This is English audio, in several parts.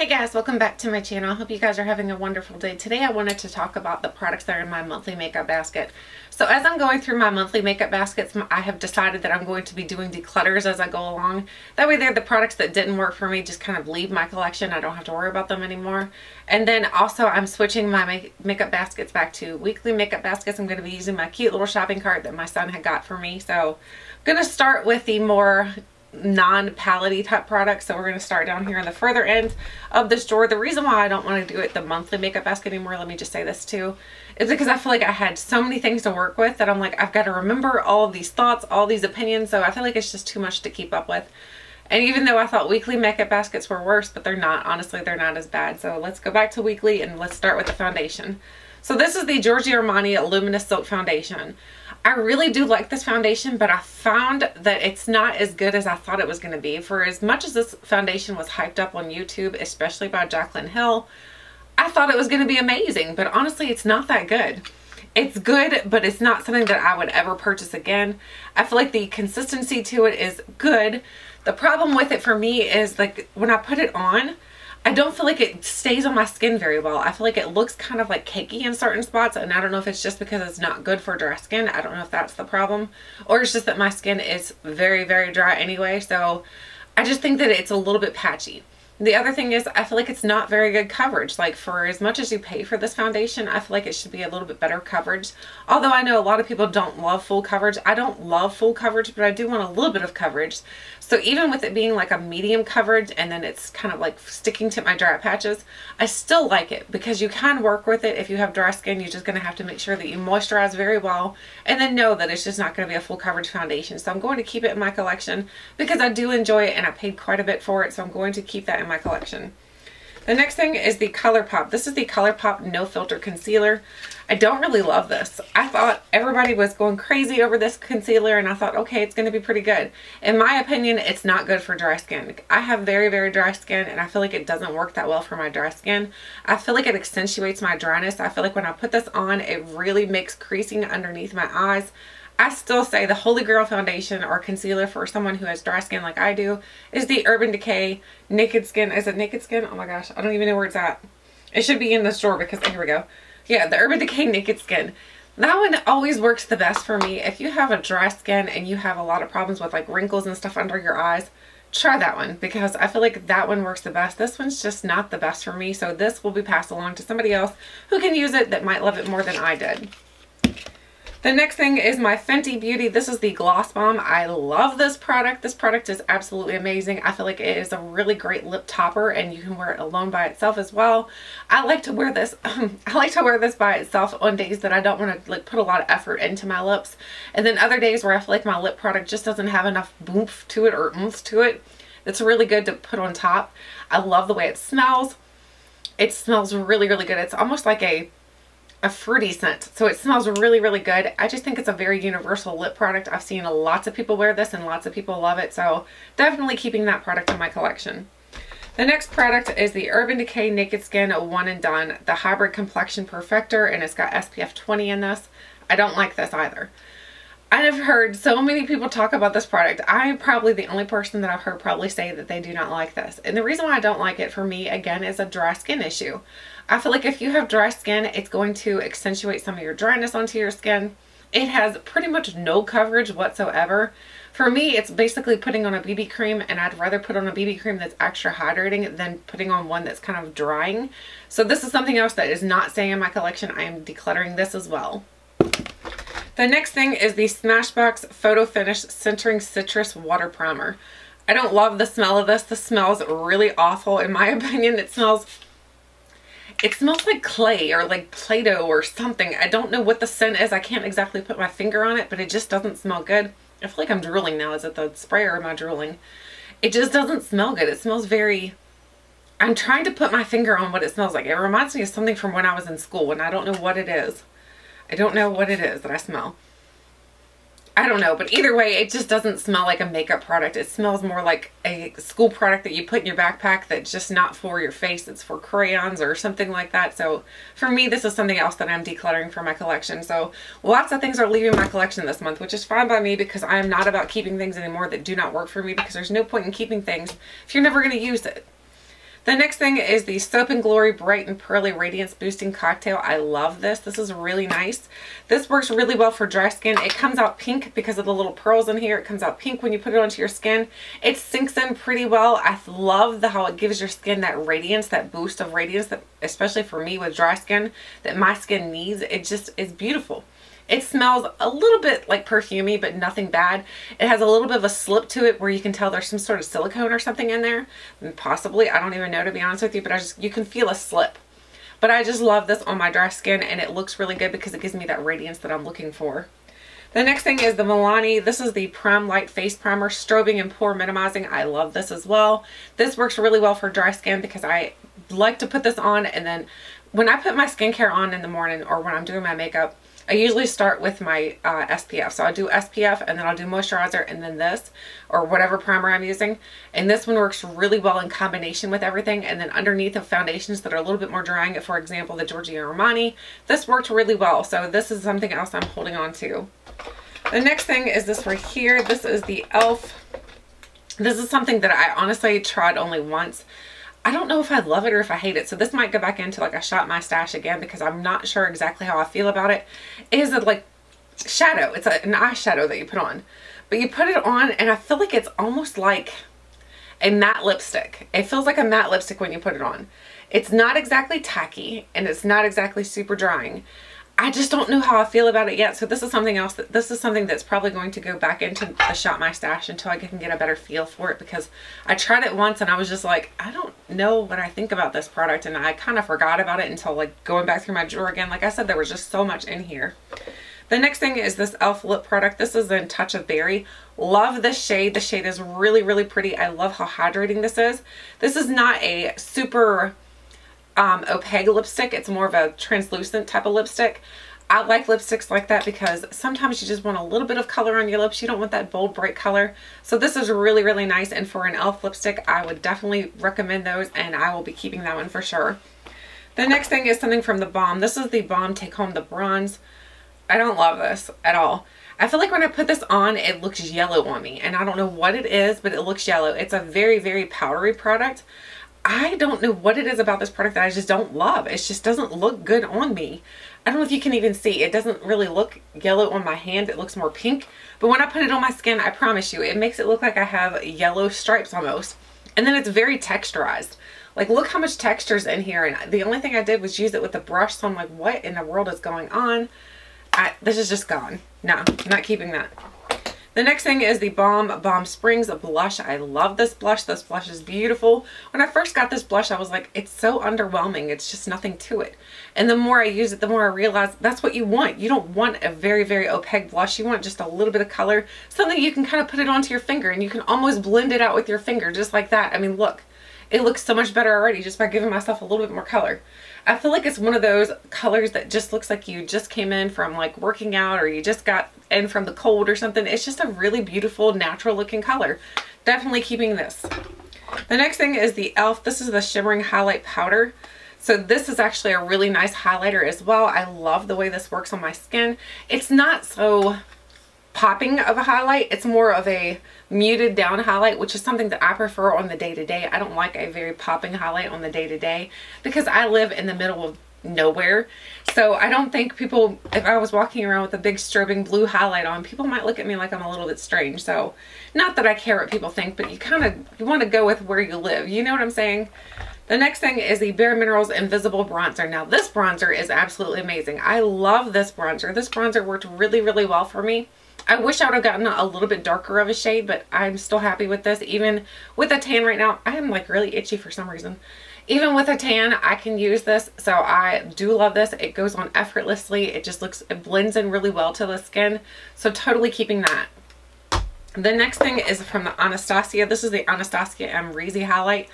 Hey guys, welcome back to my channel. I hope you guys are having a wonderful day. Today I wanted to talk about the products that are in my monthly makeup basket. So as I'm going through my monthly makeup baskets, I have decided that I'm going to be doing declutters as I go along. That way they're the products that didn't work for me, just kind of leave my collection. I don't have to worry about them anymore. And then also I'm switching my makeup baskets back to weekly makeup baskets. I'm going to be using my cute little shopping cart that my son had got for me. So I'm going to start with the more non-palette type products. So we're going to start down here on the further end of this drawer. The reason why I don't want to do it the monthly makeup basket anymore, let me just say this too, is because I feel like I had so many things to work with that I'm like, I've got to remember all of these thoughts, all these opinions. So I feel like it's just too much to keep up with. And even though I thought weekly makeup baskets were worse, but they're not. Honestly, they're not as bad. So let's go back to weekly and let's start with the foundation. So this is the Giorgio Armani Luminous Silk Foundation. I really do like this foundation, but I found that it's not as good as I thought it was going to be. For as much as this foundation was hyped up on YouTube, especially by Jaclyn Hill, I thought it was going to be amazing, but honestly, it's not that good. It's good, but it's not something that I would ever purchase again. I feel like the consistency to it is good. The problem with it for me is like when I put it on, I don't feel like it stays on my skin very well. I feel like it looks kind of like cakey in certain spots, and I don't know if it's just because it's not good for dry skin. I don't know if that's the problem, or it's just that my skin is very, very dry anyway. So I just think that it's a little bit patchy. The other thing is I feel like it's not very good coverage. Like for as much as you pay for this foundation, I feel like it should be a little bit better coverage. Although I know a lot of people don't love full coverage. I don't love full coverage, but I do want a little bit of coverage. So even with it being like a medium coverage and then it's kind of like sticking to my dry patches, I still like it because you can work with it. If you have dry skin, you're just going to have to make sure that you moisturize very well and then know that it's just not going to be a full coverage foundation. So I'm going to keep it in my collection because I do enjoy it and I paid quite a bit for it. So I'm going to keep that in my collection. The next thing is the Colourpop. This is the Colourpop No Filter Concealer. I don't really love this. I thought everybody was going crazy over this concealer and I thought, okay, it's going to be pretty good. In my opinion, it's not good for dry skin. I have very, very dry skin and I feel like it doesn't work that well for my dry skin. I feel like it accentuates my dryness. I feel like when I put this on, it really makes creasing underneath my eyes. I still say the holy grail foundation or concealer for someone who has dry skin like I do is the Urban Decay Naked Skin. Is it Naked Skin? Oh my gosh, I don't even know where it's at. It should be in this drawer because, here we go. Yeah, the Urban Decay Naked Skin. That one always works the best for me. If you have a dry skin and you have a lot of problems with like wrinkles and stuff under your eyes, try that one because I feel like that one works the best. This one's just not the best for me, so this will be passed along to somebody else who can use it that might love it more than I did. The next thing is my Fenty Beauty. This is the Gloss Bomb. I love this product. This product is absolutely amazing. I feel like it is a really great lip topper and you can wear it alone by itself as well. I like to wear this I like to wear this by itself on days that I don't want to like put a lot of effort into my lips. And then other days where I feel like my lip product just doesn't have enough oomph to it or oomph to it. It's really good to put on top. I love the way it smells. It smells really, really good. It's almost like a fruity scent, so it smells really, really good. I just think it's a very universal lip product. I've seen lots of people wear this and lots of people love it, so definitely keeping that product in my collection. The next product is the Urban Decay Naked Skin One and Done, the Hybrid Complexion Perfector, and it's got SPF 20 in this. I don't like this either. I have heard so many people talk about this product. I'm probably the only person that I've heard probably say that they do not like this. And the reason why I don't like it for me, again, is a dry skin issue. I feel like if you have dry skin, it's going to accentuate some of your dryness onto your skin. It has pretty much no coverage whatsoever. For me, it's basically putting on a BB cream, and I'd rather put on a BB cream that's extra hydrating than putting on one that's kind of drying. So this is something else that is not staying in my collection. I am decluttering this as well. The next thing is the Smashbox Photo Finish Centering Citrus Water Primer. I don't love the smell of this. This smells really awful in my opinion. It smells like clay or like Play-Doh or something. I don't know what the scent is. I can't exactly put my finger on it, but it just doesn't smell good. I feel like I'm drooling now. Is it the spray or am I drooling? It just doesn't smell good. It smells very... I'm trying to put my finger on what it smells like. It reminds me of something from when I was in school and I don't know what it is. I don't know what it is that I smell. I don't know, but either way, it just doesn't smell like a makeup product. It smells more like a school product that you put in your backpack that's just not for your face. It's for crayons or something like that. So for me, this is something else that I'm decluttering for my collection. So lots of things are leaving my collection this month, which is fine by me because I am not about keeping things anymore that do not work for me because there's no point in keeping things if you're never going to use it. The next thing is the Soap and Glory Bright and Pearly Radiance Boosting Cocktail. I love this. This is really nice. This works really well for dry skin. It comes out pink because of the little pearls in here. It comes out pink when you put it onto your skin. It sinks in pretty well. I love how it gives your skin that radiance, that boost of radiance, that especially for me with dry skin, that my skin needs. It just is beautiful. It smells a little bit like perfumey, but nothing bad. It has a little bit of a slip to it where you can tell there's some sort of silicone or something in there. Possibly, I don't even know, to be honest with you, but you can feel a slip. But I just love this on my dry skin, and it looks really good because it gives me that radiance that I'm looking for. The next thing is the Milani. This is the Prime Light Face Primer, Strobing and Pore Minimizing. I love this as well. This works really well for dry skin because I like to put this on, and then when I put my skincare on in the morning or when I'm doing my makeup, I usually start with my SPF. So I'll do SPF and then I'll do moisturizer and then this or whatever primer I'm using. And this one works really well in combination with everything. And then underneath of foundations that are a little bit more drying, for example, the Giorgio Armani, this worked really well. So this is something else I'm holding on to. The next thing is this right here. This is the e.l.f. This is something that I honestly tried only once. I don't know if I love it or if I hate it. So this might go back into like a Shop My Stash again because I'm not sure exactly how I feel about it. It is a like shadow. It's an eyeshadow that you put on. But you put it on and I feel like it's almost like a matte lipstick. It feels like a matte lipstick when you put it on. It's not exactly tacky and it's not exactly super drying. I just don't know how I feel about it yet. So this is something else. This is something that's probably going to go back into the Shop My Stash until I can get a better feel for it, because I tried it once and I was just like, I don't know what I think about this product, and I kind of forgot about it until like going back through my drawer again. Like I said, there was just so much in here. The next thing is this e.l.f. lip product. This is in Touch of Berry. Love this shade. The shade is really, really pretty. I love how hydrating this is. This is not a super opaque lipstick. It's more of a translucent type of lipstick. I like lipsticks like that because sometimes you just want a little bit of color on your lips. You don't want that bold, bright color. So this is really, really nice. And for an e.l.f. lipstick, I would definitely recommend those, and I will be keeping that one for sure. The next thing is something from the Balm. This is the Balm Take Home the Bronze. I don't love this at all. I feel like when I put this on, it looks yellow on me, and I don't know what it is, but it looks yellow. It's a very, very powdery product. I don't know what it is about this product that I just don't love. It just doesn't look good on me. I don't know if you can even see. It doesn't really look yellow on my hand. It looks more pink. But when I put it on my skin, I promise you, it makes it look like I have yellow stripes almost. And then it's very texturized. Like, look how much texture's in here. And the only thing I did was use it with a brush. So I'm like, what in the world is going on? This is just gone. No, I'm not keeping that. The next thing is the Balm Springs blush. I love this blush. This blush is beautiful. When I first got this blush, I was like, it's so underwhelming. It's just nothing to it. And the more I use it, the more I realize that's what you want. You don't want a very, very opaque blush. You want just a little bit of color. Something you can kind of put it onto your finger and you can almost blend it out with your finger just like that. I mean, look. It looks so much better already just by giving myself a little bit more color. I feel like it's one of those colors that just looks like you just came in from like working out, or you just got in from the cold or something. It's just a really beautiful, natural looking color. Definitely keeping this. The next thing is the e.l.f. This is the Shimmering Highlight Powder. So this is actually a really nice highlighter as well. I love the way this works on my skin. It's not so popping of a highlight. It's more of a muted down highlight, which is something that I prefer on the day-to-day. I don't like a very popping highlight on the day-to-day because I live in the middle of nowhere. So I don't think people, if I was walking around with a big strobing blue highlight on, people might look at me like I'm a little bit strange. So not that I care what people think, but you want to go with where you live. You know what I'm saying? The next thing is the Bare Minerals Invisible Bronzer. Now this bronzer is absolutely amazing. I love this bronzer. This bronzer worked really, really well for me. I wish I would have gotten a little bit darker of a shade, but I'm still happy with this. Even with a tan right now, I am like really itchy for some reason. Even with a tan, I can use this. So I do love this. It goes on effortlessly. It just looks, it blends in really well to the skin. So totally keeping that. The next thing is from the Anastasia. This is the Anastasia Amrezy highlight.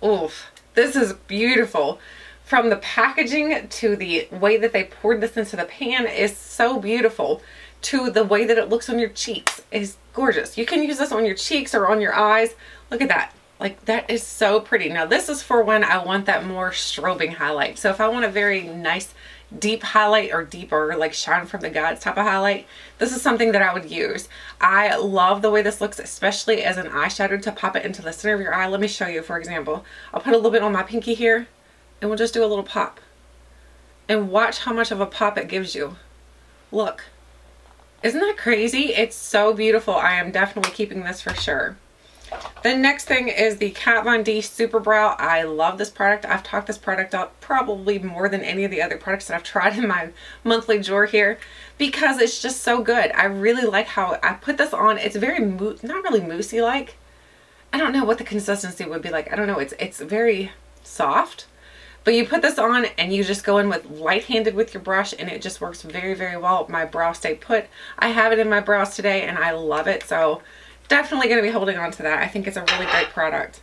Oof, this is beautiful. From the packaging to the way that they poured this into the pan is so beautiful, to the way that it looks on your cheeks is gorgeous. You can use this on your cheeks or on your eyes. Look at that. Like, that is so pretty. Now this is for when I want that more strobing highlight. So if I want a very nice deep highlight or deeper, like shine from the gods type of highlight, this is something that I would use. I love the way this looks, especially as an eyeshadow to pop it into the center of your eye. Let me show you, for example. I'll put a little bit on my pinky here and we'll just do a little pop. And watch how much of a pop it gives you. Look. Isn't that crazy? It's so beautiful. I am definitely keeping this for sure. The next thing is the Kat Von D Super Brow. I love this product. I've talked this product up probably more than any of the other products that I've tried in my monthly drawer here because it's just so good. I really like how I put this on. It's very, not really moussey like. I don't know what the consistency would be like. I don't know. It's very soft. But you put this on and you just go in with light-handed with your brush and it just works very, very well. My brows stay put. I have it in my brows today and I love it. So definitely going to be holding on to that. I think it's a really great product.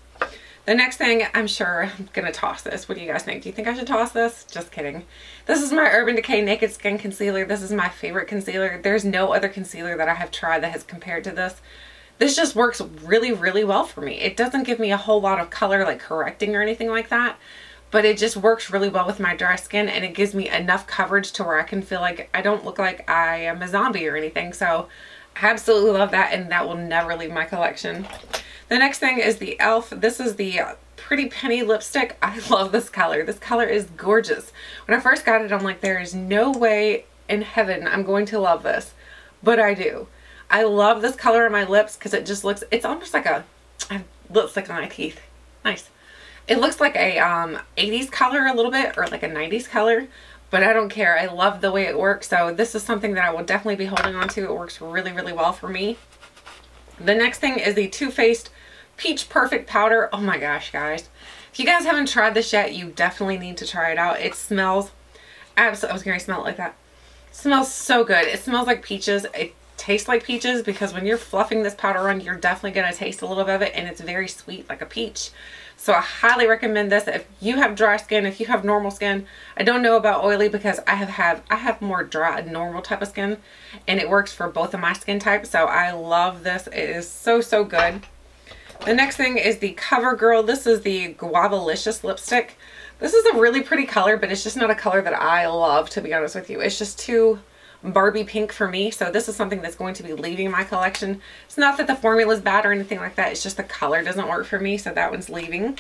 The next thing, I'm sure I'm going to toss this. What do you guys think? Do you think I should toss this? Just kidding. This is my Urban Decay Naked Skin Concealer. This is my favorite concealer. There's no other concealer that I have tried that has compared to this. This just works really, really well for me. It doesn't give me a whole lot of color like correcting or anything like that. But it just works really well with my dry skin and it gives me enough coverage to where I can feel like I don't look like I am a zombie or anything. So I absolutely love that and that will never leave my collection. The next thing is the e.l.f. This is the Pretty Penny lipstick. I love this color. This color is gorgeous. When I first got it, I'm like, there is no way in heaven I'm going to love this. But I do. I love this color on my lips because it just looks, it's almost like a, lipstick on my teeth. Nice. It looks like a 80s color a little bit or like a 90s color. But I don't care. I love the way it works. So this is something that I will definitely be holding on to. It works really, really well for me. The next thing is the Too Faced Peach Perfect Powder. Oh my gosh, guys. If you guys haven't tried this yet, you definitely need to try it out. It smells absolutely, I was going to smell it like that. It smells so good. It smells like peaches. It tastes like peaches because when you're fluffing this powder on, you're definitely going to taste a little bit of it and it's very sweet like a peach. So I highly recommend this if you have dry skin, if you have normal skin. I don't know about oily because I have more dry, normal type of skin and it works for both of my skin types. So I love this. It is so, so good. The next thing is the Covergirl. This is the Guavalicious lipstick. This is a really pretty color, but it's just not a color that I love, to be honest with you. It's just too Barbie pink for me. So this is something that's going to be leaving my collection. It's not that the formula is bad or anything like that. It's just the color doesn't work for me. So that one's leaving.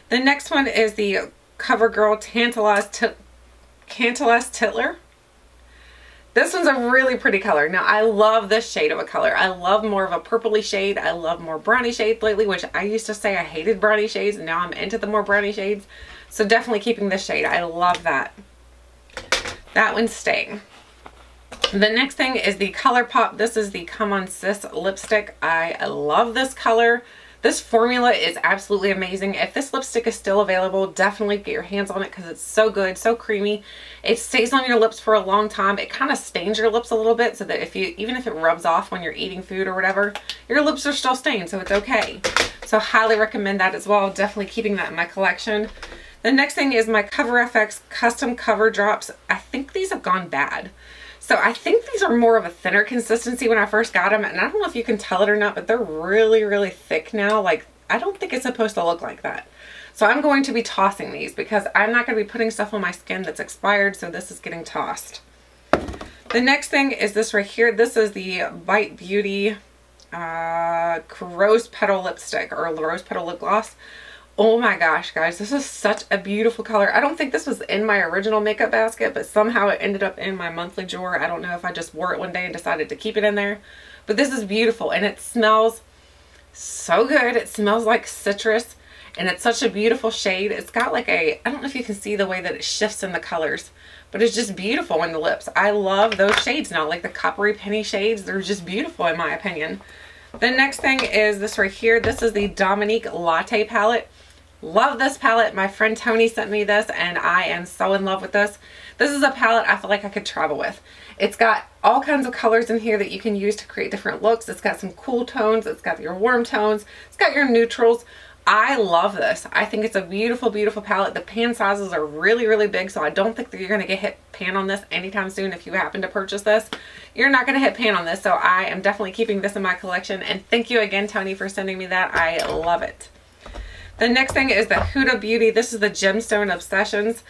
The next one is the Covergirl Tantalize Titler. This one's a really pretty color. Now I love this shade of a color. I love more of a purpley shade. I love more brownie shades lately, which I used to say I hated brownie shades and now I'm into the more brownie shades. So definitely keeping this shade. I love that. That one's staying. The next thing is the Colourpop. This is the Come On Sis lipstick. I love this color. This formula is absolutely amazing. If this lipstick is still available, definitely get your hands on it because it's so good, so creamy. It stays on your lips for a long time. It kind of stains your lips a little bit so that even if it rubs off when you're eating food or whatever, your lips are still stained, so it's okay. So highly recommend that as well. Definitely keeping that in my collection. The next thing is my CoverFX Custom Cover Drops. I think these have gone bad. So I think these are more of a thinner consistency when I first got them. And I don't know if you can tell it or not, but they're really, really thick now. Like, I don't think it's supposed to look like that. So I'm going to be tossing these because I'm not going to be putting stuff on my skin that's expired. So this is getting tossed. The next thing is this right here. This is the Bite Beauty Rose Petal Lipstick or Rose Petal Lip Gloss. Oh my gosh, guys, this is such a beautiful color. I don't think this was in my original makeup basket, but somehow it ended up in my monthly drawer. I don't know if I just wore it one day and decided to keep it in there. But this is beautiful and it smells so good. It smells like citrus and it's such a beautiful shade. It's got like I don't know if you can see the way that it shifts in the colors, but it's just beautiful in the lips. I love those shades now, like the coppery penny shades. They're just beautiful in my opinion. The next thing is this right here. This is the Dominique Latte palette. Love this palette. My friend Tony sent me this and I am so in love with this. This is a palette I feel like I could travel with. It's got all kinds of colors in here that you can use to create different looks. It's got some cool tones. It's got your warm tones. It's got your neutrals. I love this. I think it's a beautiful, beautiful palette. The pan sizes are really, really big, so I don't think that you're going to get hit pan on this anytime soon if you happen to purchase this. You're not going to hit pan on this, so I am definitely keeping this in my collection. And thank you again, Tony, for sending me that. I love it. The next thing is the Huda Beauty. This is the Gemstone Obsessions.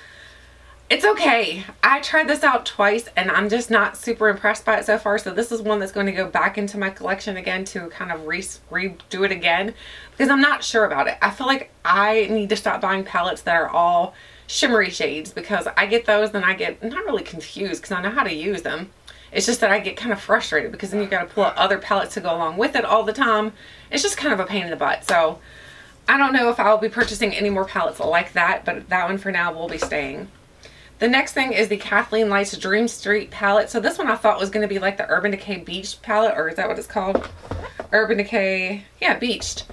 It's okay. I tried this out twice and I'm just not super impressed by it so far. So this is one that's going to go back into my collection again to kind of redo it again because I'm not sure about it. I feel like I need to stop buying palettes that are all shimmery shades because I get those and I get not really confused because I know how to use them. It's just that I get kind of frustrated because then you got to pull out other palettes to go along with it all the time. It's just kind of a pain in the butt. So I don't know if I'll be purchasing any more palettes like that, but that one for now will be staying. The next thing is the Kathleen Lights Dream Street palette. So this one I thought was going to be like the Urban Decay Beached palette, or is that what it's called? Urban Decay, yeah, Beached.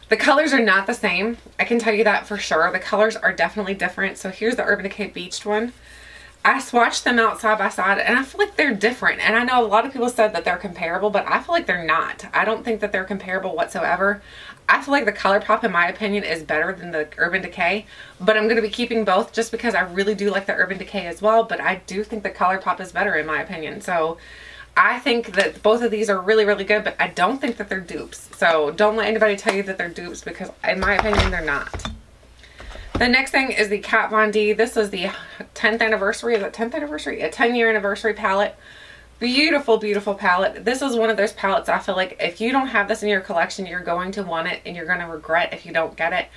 The colors are not the same. I can tell you that for sure. The colors are definitely different. So here's the Urban Decay Beached one. I swatched them out side by side and I feel like they're different. And I know a lot of people said that they're comparable, but I feel like they're not. I don't think that they're comparable whatsoever. I feel like the Colourpop, in my opinion, is better than the Urban Decay, but I'm going to be keeping both just because I really do like the Urban Decay as well, but I do think the Colourpop is better in my opinion. So I think that both of these are really, really good, but I don't think that they're dupes. So don't let anybody tell you that they're dupes because in my opinion, they're not. The next thing is the Kat Von D. This is the 10th anniversary. Is it 10th anniversary? A 10-year anniversary palette. Beautiful, beautiful palette. This is one of those palettes I feel like if you don't have this in your collection, you're going to want it and you're going to regret if you don't get it.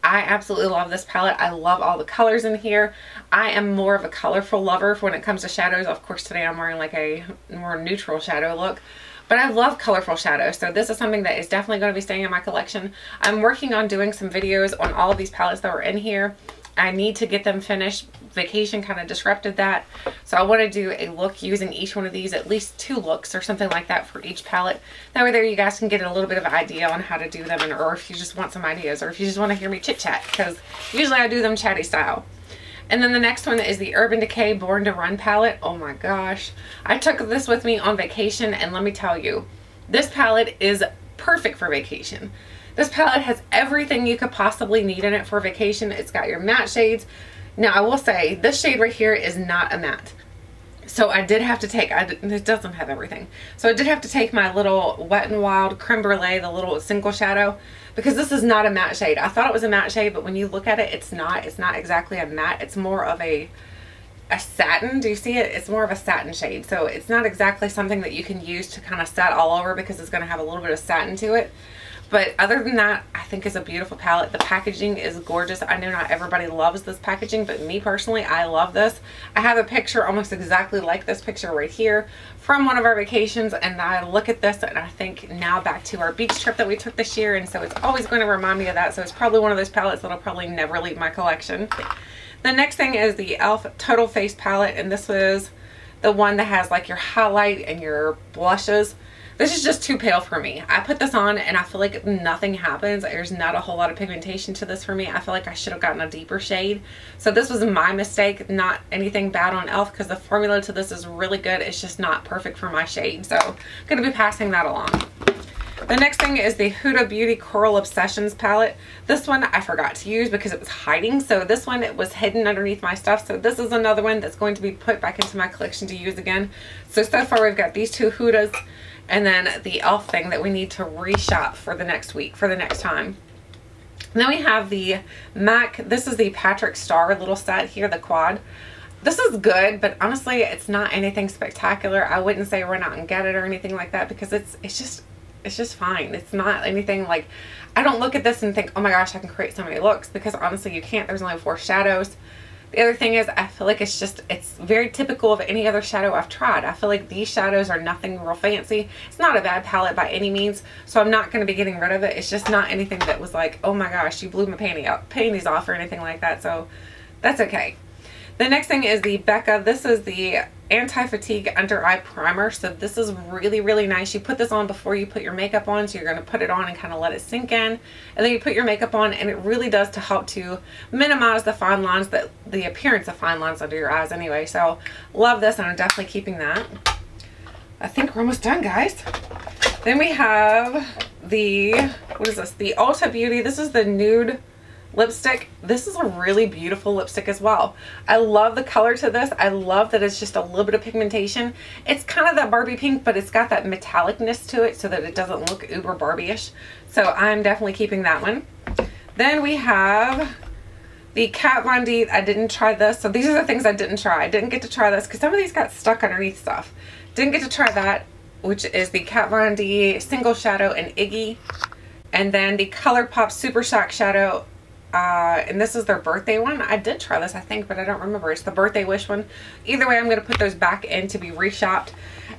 I absolutely love this palette. I love all the colors in here. I am more of a colorful lover when it comes to shadows. Of course, today I'm wearing like a more neutral shadow look. But I love colorful shadows, so this is something that is definitely going to be staying in my collection. I'm working on doing some videos on all of these palettes that were in here. I need to get them finished. Vacation kind of disrupted that. So I want to do a look using each one of these, at least 2 looks or something like that for each palette. That way there you guys can get a little bit of an idea on how to do them, or if you just want some ideas, or if you just want to hear me chit chat, because usually I do them chatty style. And then the next one is the Urban Decay Born to Run palette. Oh my gosh. I took this with me on vacation and let me tell you, this palette is perfect for vacation. This palette has everything you could possibly need in it for vacation. It's got your matte shades. Now I will say this shade right here is not a matte. So I did have to take, it doesn't have everything. So I did have to take my little Wet n Wild Creme Brulee, the little single shadow, because this is not a matte shade. I thought it was a matte shade, but when you look at it, it's not. It's not exactly a matte. It's more of a satin. Do you see it? It's more of a satin shade. So it's not exactly something that you can use to kind of set all over because it's going to have a little bit of satin to it. But other than that, I think it's a beautiful palette. The packaging is gorgeous. I know not everybody loves this packaging, but me personally, I love this. I have a picture almost exactly like this picture right here from one of our vacations, and I look at this and I think now back to our beach trip that we took this year, and so it's always going to remind me of that. So it's probably one of those palettes that'll probably never leave my collection. The next thing is the e.l.f. Total Face palette, and this is the one that has like your highlight and your blushes. This is just too pale for me. I put this on and I feel like nothing happens. There's not a whole lot of pigmentation to this for me. I feel like I should have gotten a deeper shade. So this was my mistake, not anything bad on e.l.f. because the formula to this is really good. It's just not perfect for my shade. So I'm going to be passing that along. The next thing is the Huda Beauty Coral Obsessions palette. This one I forgot to use because it was hiding. So this one, it was hidden underneath my stuff. So this is another one that's going to be put back into my collection to use again. So far we've got these 2 Hudas. And then the e.l.f. thing that we need to reshop for the next week, for the next time. And then we have the MAC. This is the Patrick Starrr little set here, the quad. This is good, but honestly, it's not anything spectacular. I wouldn't say run out and get it or anything like that because it's just fine. It's not anything like, I don't look at this and think, oh my gosh, I can create so many looks, because honestly, you can't. There's only 4 shadows. The other thing is, I feel like it's very typical of any other shadow I've tried. I feel like these shadows are nothing real fancy. It's not a bad palette by any means, so I'm not going to be getting rid of it. It's just not anything that was like, oh my gosh, you blew my panties off or anything like that, so that's okay. The next thing is the Becca. This is the Anti-Fatigue Under Eye Primer. So this is really, really nice. You put this on before you put your makeup on. So you're going to put it on and kind of let it sink in. And then you put your makeup on, and it really does to help to minimize the fine lines, the appearance of fine lines under your eyes anyway. So love this, and I'm definitely keeping that. I think we're almost done, guys. Then we have the, what is this? The Ulta Beauty. This is the nude lipstick. This is a really beautiful lipstick as well. I love the color to this. I love that it's just a little bit of pigmentation. It's kind of that Barbie pink, but it's got that metallicness to it so that it doesn't look uber Barbie-ish. So I'm definitely keeping that one. Then we have The Kat Von D, I didn't try this. So these are the things I didn't try. I didn't get to try this because some of these got stuck underneath stuff. Didn't get to try that, which is the Kat Von D Single Shadow in Iggy. And then the Colourpop Super Shock Shadow. And this is their birthday one. I did try this, I think, but I don't remember. It's the birthday wish one. Either way, I'm going to put those back in to be reshopped.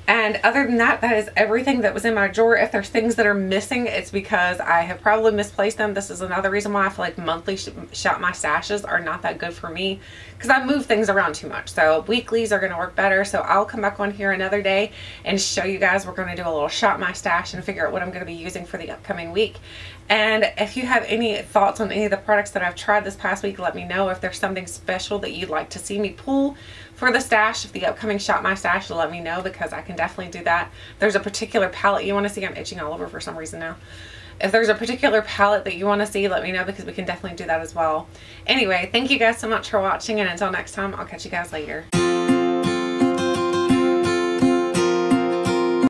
And other than that, that is everything that was in my drawer. If there's things that are missing, it's because I have probably misplaced them. This is another reason why I feel like monthly shop my stashes are not that good for me, because I move things around too much. So weeklies are going to work better. So I'll come back on here another day and show you guys. We're going to do a little shop my stash and figure out what I'm going to be using for the upcoming week. And if you have any thoughts on any of the products that I've tried this past week, let me know. If there's something special that you'd like to see me pull for the stash, if the upcoming shop my stash, let me know, because I can definitely do that. If there's a particular palette you want to see, I'm itching all over for some reason now. If there's a particular palette that you want to see, let me know, because we can definitely do that as well. Anyway, thank you guys so much for watching, and until next time, I'll catch you guys later.